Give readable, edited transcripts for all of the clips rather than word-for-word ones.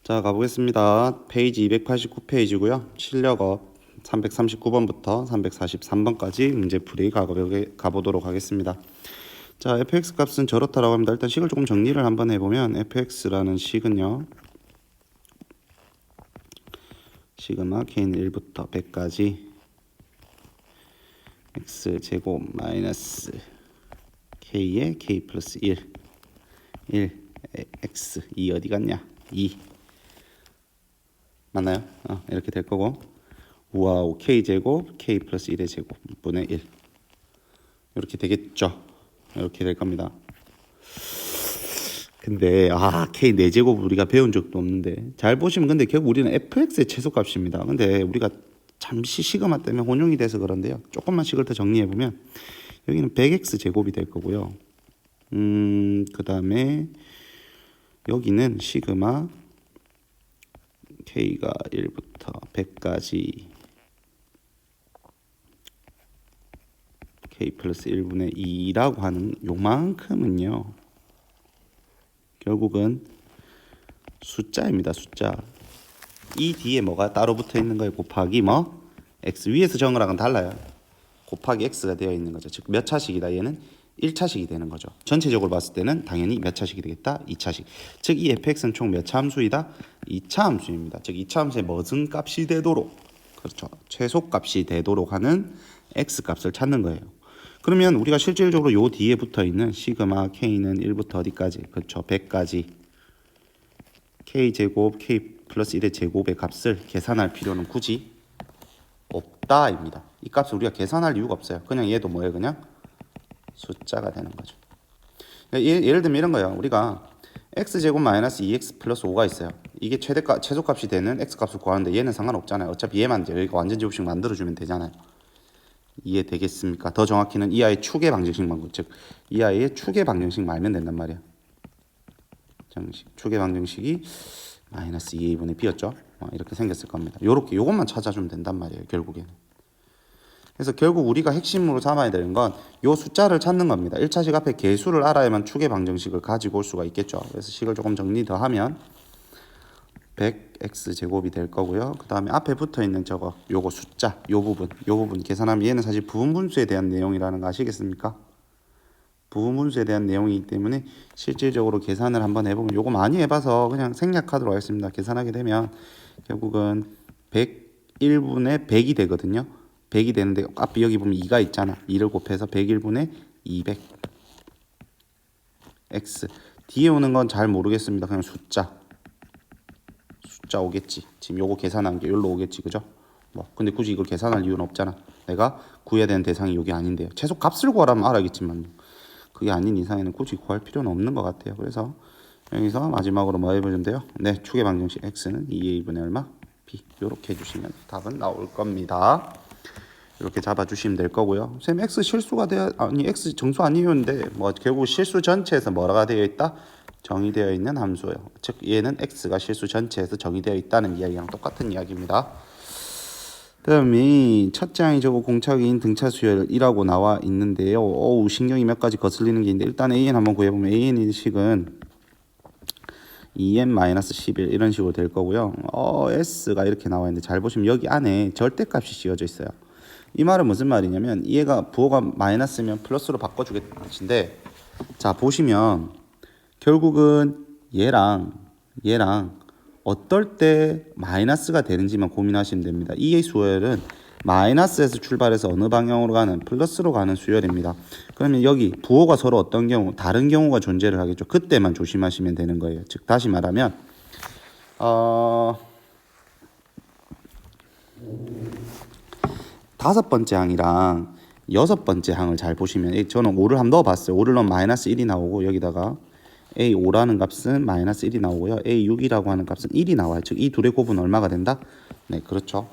자, 가보겠습니다. 페이지 289페이지고요. 실력업 339번부터 343번까지 문제풀이 가보도록 하겠습니다. 자, fx 값은 저렇다라고 합니다. 일단 식을 조금 정리를 한번 해보면 fx라는 식은요, 시그마 k는 1부터 100까지 x제곱 마이너스 k에 k 플러스 1 x 2 어디 갔냐 2 맞나요? 이렇게 될 거고, 와우, k제곱 k 플러스 1의 제곱 분의 1 이렇게 되겠죠. 이렇게 될 겁니다. 근데 k 4제곱 우리가 배운 적도 없는데, 잘 보시면 근데 결국 우리는 fx의 최소값입니다. 근데 우리가 잠시 시그마 때문에 혼용이 돼서 그런데요, 조금만 식을 더 정리해 보면 여기는 100x 제곱이 될 거고요. 그 다음에 여기는 시그마 k가 1부터 100까지 k 플러스 1분의 2라고 하는 요만큼은요, 결국은 숫자입니다. 숫자. 이 뒤에 뭐가 따로 붙어 있는 거예요? 곱하기 뭐? x. 위에서 적은 거랑은 달라요. 곱하기 x가 되어 있는 거죠. 즉 몇 차식이다? 얘는 1차식이 되는 거죠. 전체적으로 봤을 때는 당연히 몇 차식이 되겠다? 2차식. 즉 이 fx는 총 몇 차 함수이다? 2차 함수입니다. 즉 2차 함수에 무슨 값이 되도록, 그렇죠, 최소값이 되도록 하는 x값을 찾는 거예요. 그러면 우리가 실질적으로 요 뒤에 붙어있는 시그마 k는 1부터 어디까지? 그렇죠, 100까지 k제곱 k 플러스 1의 제곱의 값을 계산할 필요는 굳이 없다입니다. 이 값을 우리가 계산할 이유가 없어요. 그냥 얘도 뭐예요? 그냥 숫자가 되는 거죠. 예를 들면 이런 거예요. 우리가 x제곱 마이너스 2x 플러스 5가 있어요. 이게 최소값이 되는 x값을 구하는데 얘는 상관없잖아요. 어차피 얘만 이제 여기가 완전 제곱식 만들어주면 되잖아요. 이해되겠습니까? 더 정확히는 이 아이의 축의 방정식 말고, 즉 이 아이의 축의 방정식 말면 된단 말이야. 축의 방정식이 마이너스 2a분의 b였죠. 이렇게 생겼을 겁니다. 요렇게 요것만 찾아주면 된단 말이에요, 결국에는. 그래서 결국 우리가 핵심으로 삼아야 되는 건 요 숫자를 찾는 겁니다. 1차식 앞에 개수를 알아야만 축의 방정식을 가지고 올 수가 있겠죠. 그래서 식을 조금 정리 더 하면 100x 제곱이 될 거고요. 그 다음에 앞에 붙어 있는 요거 숫자, 요 부분 계산하면 얘는 사실 부분분수에 대한 내용이라는 거 아시겠습니까? 부분분수에 대한 내용이기 때문에 실질적으로 계산을 한번 해보면, 요거 많이 해봐서 그냥 생략하도록 하겠습니다. 계산하게 되면 결국은 101분의 100이 되거든요. 100이 되는데 앞에 여기 보면 2가 있잖아. 2를 곱해서 101분의 200 x. 뒤에 오는 건 잘 모르겠습니다. 그냥 숫자 오겠지. 지금 요거 계산한 게 여기로 오겠지, 그죠? 근데 굳이 이걸 계산할 이유는 없잖아. 내가 구해야 되는 대상이 여기 아닌데요. 최소 값을 구하라면 알아야겠지만 그게 아닌 이상에는 굳이 구할 필요는 없는 것 같아요. 그래서 여기서 마지막으로 뭐 해보면 돼요? 네, 축의 방정식 x는 2a분의 얼마? b. 요렇게 해주시면 답은 나올 겁니다. 이렇게 잡아주시면 될 거고요. 쌤, x 실수가 x 정수 아니었는데 결국 실수 전체에서 뭐가 되어 있다? 정의되어 있는 함수예요. 즉 얘는 x가 실수 전체에서 정의되어 있다는 이야기랑 똑같은 이야기입니다. 다음에 첫째 항이 저거 공차기인 등차 수열이라고 나와 있는데요. 신경이 몇 가지 거슬리는 게 있는데, 일단 an 한번 구해보면 an의 식은 2n-11 이런 식으로 될 거고요. s가 이렇게 나와 있는데 잘 보시면 여기 안에 절대값이 씌워져 있어요. 이 말은 무슨 말이냐면 얘가 부호가 마이너스면 플러스로 바꿔주겠다는 뜻인데, 자 보시면 결국은 얘랑 어떨 때 마이너스가 되는지만 고민하시면 됩니다. 이 수열은 마이너스에서 출발해서 어느 방향으로 가는, 플러스로 가는 수열입니다. 그러면 여기 부호가 서로 어떤 경우, 다른 경우가 존재를 하겠죠. 그때만 조심하시면 되는 거예요. 즉 다시 말하면 다섯 번째 항이랑 여섯 번째 항을 잘 보시면, 저는 5를 한번 넣어봤어요. 5를 넣으면 마이너스 1이 나오고, 여기다가 A5라는 값은 마이너스 1이 나오고요. A6이라고 하는 값은 1이 나와요. 즉 이 둘의 곱은 얼마가 된다? 네, 그렇죠.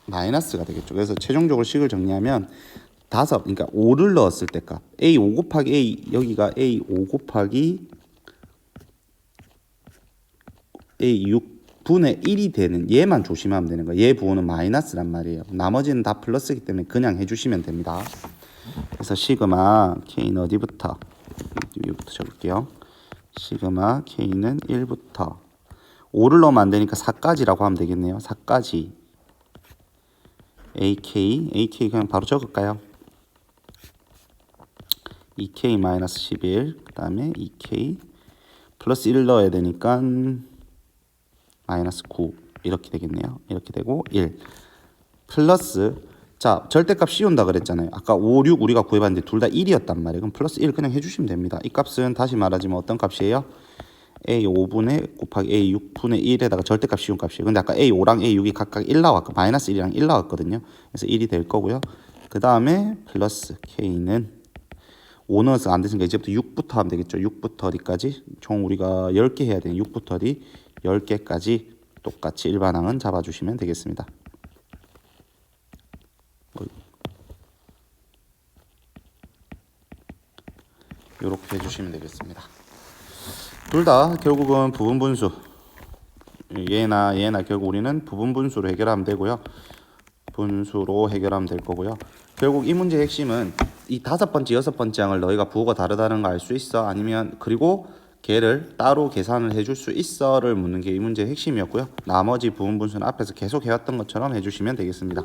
마이너스가 되겠죠. 그래서 최종적으로 식을 정리하면 그러니까 5를 넣었을 때 값, A5 곱하기 A, 여기가 A5 곱하기 A6분의 1이 되는 얘만 조심하면 되는 거예요. 얘 부호는 마이너스란 말이에요. 나머지는 다 플러스이기 때문에 그냥 해주시면 됩니다. 그래서 시그마 K는 어디부터? 여기부터 적을게요. 시그마 K는 1부터 5를 넣으면 안 되니까 4까지라고 하면 되겠네요. 4까지 AK 그냥 바로 적을까요? 2K-11 그 다음에 2K 플러스 1 넣어야 되니까 마이너스 9 이렇게 되겠네요. 이렇게 되고 1 플러스 자 절대값 씌운다 그랬잖아요. 아까 5, 6 우리가 구해봤는데 둘 다 1이었단 말이에요. 그럼 플러스 1 그냥 해주시면 됩니다. 이 값은 다시 말하자면 어떤 값이에요? A5분의 곱하기 A6분의 1에다가 절대값 씌운 값이에요. 근데 아까 A5랑 A6이 각각 1 나왔고 마이너스 1이랑 1 나왔거든요. 그래서 1이 될 거고요. 그 다음에 플러스 K는 5 넣어서 안 됐으니까 이제부터 6부터 하면 되겠죠. 6부터 어디까지? 총 우리가 10개 해야 되는 6부터 어디? 10개까지 똑같이 일반항은 잡아주시면 되겠습니다. 이렇게 해주시면 되겠습니다. 둘 다 결국은 부분분수 얘나 결국 우리는 부분분수로 해결하면 되고요. 분수로 해결하면 될 거고요. 결국 이 문제의 핵심은 이 5번째, 6번째 항을 너희가 부호가 다르다는 거 알 수 있어? 아니면 그리고 걔를 따로 계산을 해줄 수 있어를 묻는 게 이 문제의 핵심이었고요. 나머지 부분분수는 앞에서 계속 해왔던 것처럼 해주시면 되겠습니다.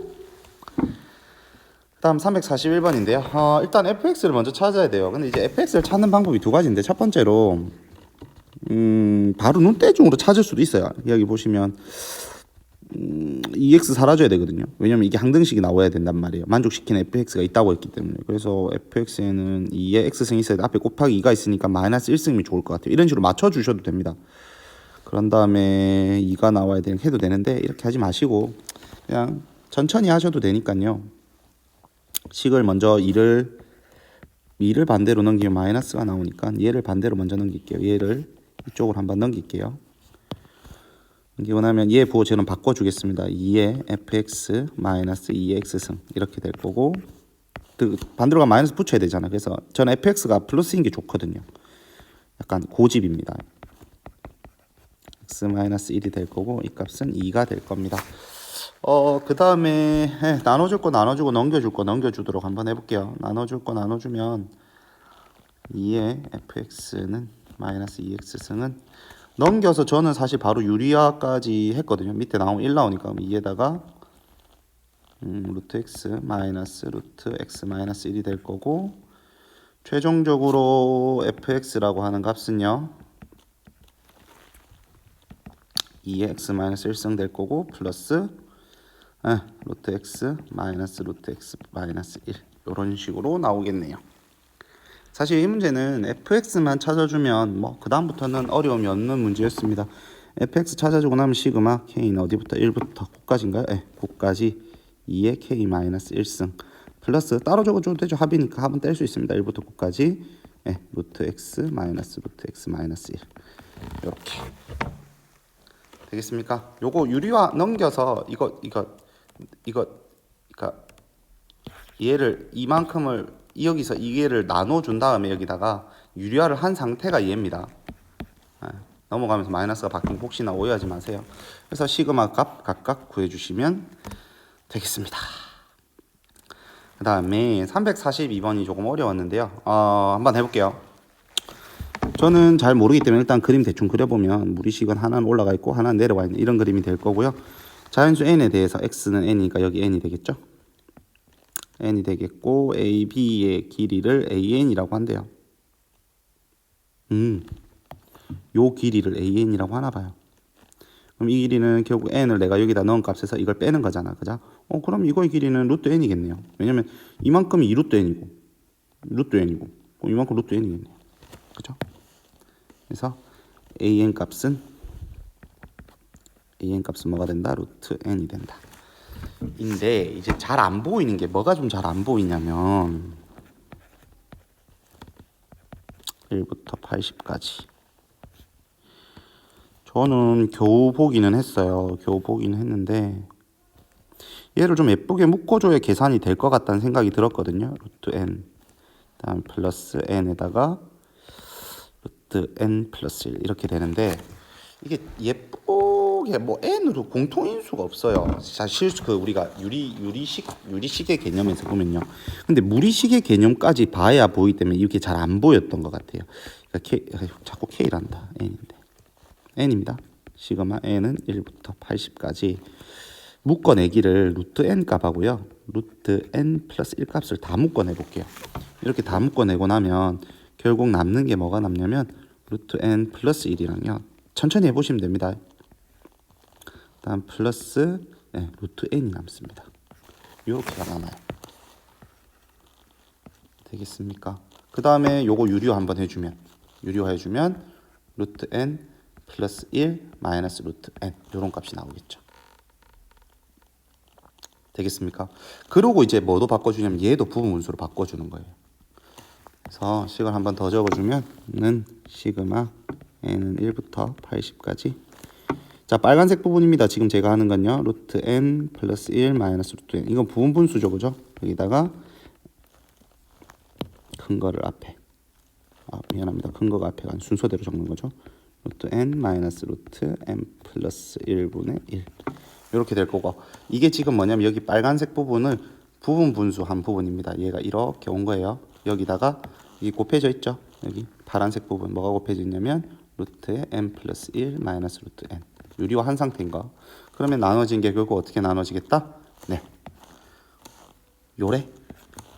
다음 341번인데요. 일단 fx를 먼저 찾아야 돼요. 근데 이제 fx를 찾는 방법이 두 가지인데 첫 번째로 바로 눈대중으로 찾을 수도 있어요. 여기 보시면 EX 사라져야 되거든요. 왜냐면 이게 항등식이 나와야 된단 말이에요. 만족시키는 fx가 있다고 했기 때문에. 그래서 fx에는 2의 x승이 있어야 돼. 앞에 곱하기 2가 있으니까 마이너스 1승이면 좋을 것 같아요. 이런 식으로 맞춰주셔도 됩니다. 그런 다음에 2가 나와야 되는 해도 되는데 이렇게 하지 마시고 그냥 천천히 하셔도 되니까요. 식을 먼저 2를 반대로 넘기면 마이너스가 나오니까 얘를 반대로 먼저 넘길게요. 얘를 이쪽으로 한번 넘길게요. 넘기고 나면 얘 부호 저는 바꿔주겠습니다. 2의 fx 마이너스 2의 x승 이렇게 될 거고 그 반대로 가면 마이너스 붙여야 되잖아. 그래서 저는 fx가 플러스인 게 좋거든요. 약간 고집입니다. x 마이너스 1이 될 거고 이 값은 2가 될 겁니다. 그 다음에 나눠줄 거 나눠주고 넘겨줄 거 넘겨주도록 한번 해볼게요. 나눠줄 거 나눠주면 2의 fx는 마이너스 2x승은 넘겨서 저는 사실 바로 유리화까지 했거든요. 밑에 나오면 1 나오니까 2에다가 루트 x 마이너스 루트 x 마이너스 1이 될 거고 최종적으로 fx라고 하는 값은요 2의 x 마이너스 1승 될 거고 플러스 루트 x 마이너스 루트 x 마이너스 1 이런 식으로 나오겠네요. 사실 이 문제는 fx만 찾아주면 뭐 그 다음부터는 어려움이 없는 문제였습니다. fx 찾아주고 나면 시그마 k는 어디부터 1부터 9까지인가요? 네, 9까지 2의 k 마이너스 1승 플러스 따로 적어줘도 되죠. 합이니까 합은 뗄 수 있습니다. 1부터 9까지 루트 x 마이너스 루트 x 마이너스 1 이렇게 되겠습니까? 요거 유리화 넘겨서 이거 그러니까 얘를 이만큼을 여기서 이게를 나눠준 다음에 여기다가 유리화를 한 상태가 얘입니다. 넘어가면서 마이너스가 바뀌면 혹시나 오해하지 마세요. 그래서 시그마 값 각각 구해주시면 되겠습니다. 그 다음에 342번이 조금 어려웠는데요. 한번 해볼게요. 저는 잘 모르기 때문에 일단 그림 대충 그려보면 무리식은 하나는 올라가 있고 하나는 내려가 있는 이런 그림이 될 거고요. 자연수 n에 대해서 x는 n이니까 여기 n이 되겠죠. n이 되겠고 a, b의 길이를 an이라고 한대요. 요 길이를 an이라고 하나 봐요. 그럼 이 길이는 결국 n을 내가 여기다 넣은 값에서 이걸 빼는 거잖아. 그죠? 그럼 이거의 길이는 루트 n이겠네요. 왜냐면 이만큼이 2루트 n이고 루트 n이고 이만큼 루트 n이겠네요. 그죠? 그래서 an 값은 뭐가 된다? 루트 n이 된다. 인데 이제 잘 안 보이는 게 뭐가 좀 잘 안 보이냐면 1부터 80까지 저는 겨우 보기는 했어요. 겨우 보기는 했는데 얘를 좀 예쁘게 묶어줘야 계산이 될 것 같다는 생각이 들었거든요. 루트 n 다음 플러스 n에다가 루트 n 플러스 1 이렇게 되는데 이게 예쁘게 뭐 n으로 공통인수가 없어요. 사실 그 우리가 유리식의 개념에서 보면요. 근데 무리식의 개념까지 봐야 보이기 때문에 이게 잘 안 보였던 것 같아요. 그러니까 자꾸 k란다 n인데 n입니다. 시그마 n은 1부터 80까지 묶어내기를 루트 n 값하고요. 루트 n 플러스 1 값을 다 묶어내 볼게요. 이렇게 다 묶어내고 나면 결국 남는 게 뭐가 남냐면 루트 n 플러스 1이랑요. 천천히 해보시면 됩니다. 다음 플러스 루트 n이 남습니다. 이렇게가 남아요. 되겠습니까? 그 다음에 요거 유리화 한번 해주면 루트 n 플러스 1 마이너스 루트 n 요런 값이 나오겠죠. 되겠습니까? 그러고 이제 뭐도 바꿔주냐면 얘도 부분분수로 바꿔주는 거예요. 그래서 식을 한번 더 적어주면은 시그마 n은 1부터 80까지. 자, 빨간색 부분입니다. 지금 제가 하는 건요. 루트 n 플러스 1 마이너스 루트 n. 이건 부분분수죠, 그죠? 여기다가 큰 거를 앞에. 미안합니다. 큰 거가 앞에 간 순서대로 적는 거죠. 루트 n 마이너스 루트 n 플러스 1분의 1. 이렇게 될 거고, 이게 지금 뭐냐면 여기 빨간색 부분을 부분분수한 부분입니다. 얘가 이렇게 온 거예요. 여기다가 이 곱해져 있죠. 여기 파란색 부분 뭐가 곱해져 있냐면 루트 n 플러스 1 마이너스 루트 n. 유리화 한 상태인 거. 그러면 나눠진 게 결국 어떻게 나눠지겠다? 네, 요래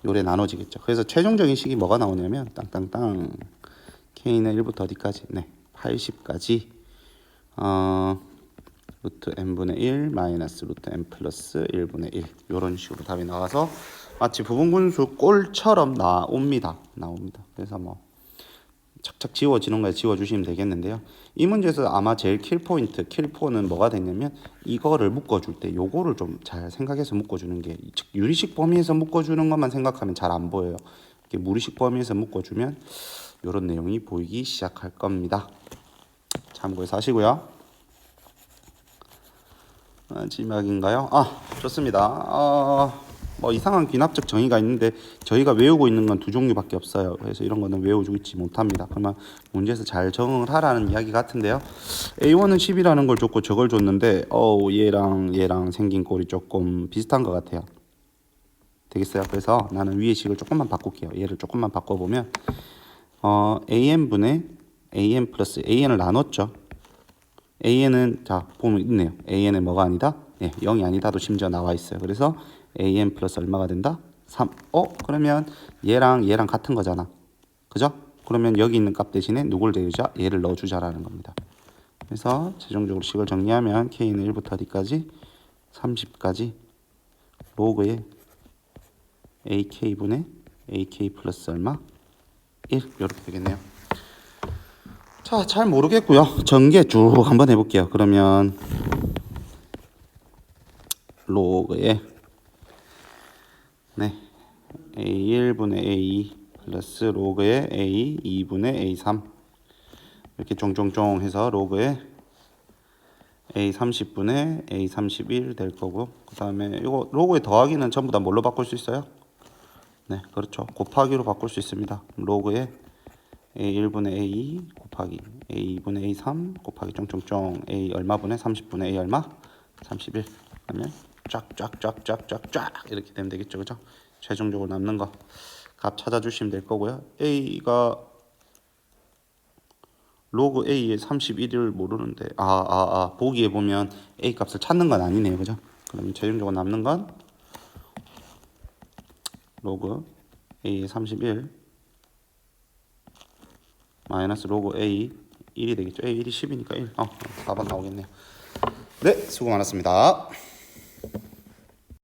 나눠지겠죠. 그래서 최종적인 식이 뭐가 나오냐면 땅땅땅 k는 1부터 어디까지? 네, 80까지 루트 n분의 1 마이너스 루트 n 플러스 1분의 1 이런 식으로 답이 나와서 마치 부분분수 꼴처럼 나옵니다. 그래서 뭐 착착 지워지는 거에 지워주시면 되겠는데요. 이 문제에서 아마 제일 킬포는 뭐가 됐냐면 이거를 묶어줄 때 요거를 좀 잘 생각해서 묶어주는 게, 즉 유리식 범위에서 묶어주는 것만 생각하면 잘 안 보여요. 이렇게 무리식 범위에서 묶어주면 이런 내용이 보이기 시작할 겁니다. 참고해서 하시고요. 마지막인가요? 좋습니다. 뭐 이상한 귀납적 정의가 있는데 저희가 외우고 있는 건 두 종류밖에 없어요. 그래서 이런 거는 외워주고 있지 못합니다. 그러면 문제에서 잘 적응을 하라는 이야기 같은데요. A1은 10이라는 걸 줬고 저걸 줬는데 얘랑 생긴 꼴이 조금 비슷한 것 같아요. 되겠어요? 그래서 나는 위의 식을 조금만 바꿀게요. 얘를 조금만 바꿔보면 AN분의 AN 플러스 AN을 나눴죠. AN은 자 보면 있네요. AN은 뭐가 아니다? 0이 아니다도 심지어 나와 있어요. 그래서 AN 플러스 얼마가 된다? 3. 그러면 얘랑 같은 거잖아. 그죠? 그러면 여기 있는 값 대신에 누굴 대주자? 얘를 넣어주자라는 겁니다. 그래서 최종적으로 식을 정리하면 K는 1부터 어디까지? 30까지 로그의 AK분의 AK 플러스 얼마? 1 이렇게 되겠네요. 자, 잘 모르겠고요. 전개 쭉 한번 해볼게요. 그러면 로그의 A1분의 A2 플러스 로그의 A2분의 A3 이렇게 쫑쫑쫑 해서 로그의 A30분의 A31 될 거고, 그 다음에 이거 로그의 더하기는 전부 다 뭘로 바꿀 수 있어요? 네, 그렇죠. 곱하기로 바꿀 수 있습니다. 로그의 A1분의 A2 곱하기 A2분의 A3 곱하기 쫑쫑쫑 A 얼마분의 30분의 A 얼마? 31. 그러면 쫙쫙쫙쫙쫙쫙 이렇게 되면 되겠죠. 그죠? 최종적으로 남는 거 값 찾아주시면 될 거고요. A가 로그 A의 31을 모르는데 보기에 보면 A 값을 찾는 건 아니네요. 그죠? 그러면 최종적으로 남는 건 로그 A의 31 마이너스 로그 A 1이 되겠죠. A 1이 10이니까 1. 4번 나오겠네요. 네, 수고 많았습니다.